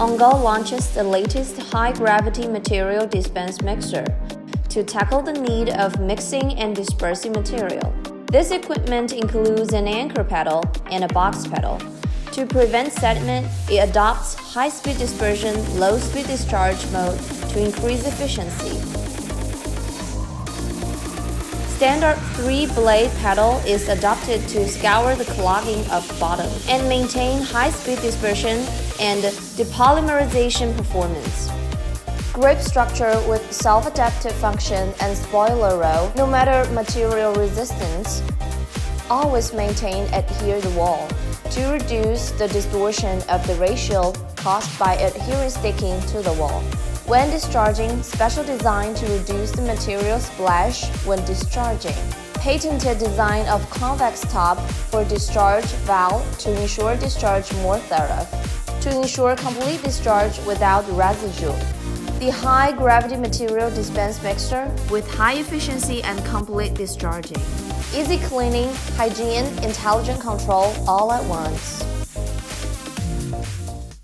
ONGOAL launches the latest high-gravity material dispense mixer to tackle the need of mixing and dispersing material. This equipment includes an anchor pedal and a box pedal. To prevent sediment, it adopts high-speed dispersion, low-speed discharge mode to increase efficiency. Standard 3-blade pedal is adopted to scour the clogging of bottom and maintain high-speed dispersion and depolymerization performance. Grip structure with self-adaptive function and spoiler roll, no matter material resistance, always maintain adhere the wall to reduce the distortion of the ratio caused by adherent sticking to the wall. When discharging, special design to reduce the material splash when discharging. Patented design of convex top for discharge valve to ensure discharge more thorough. To ensure complete discharge without residue. The high-gravity material dispense mixer with high efficiency and complete discharging. Easy cleaning, hygiene, intelligent control all at once.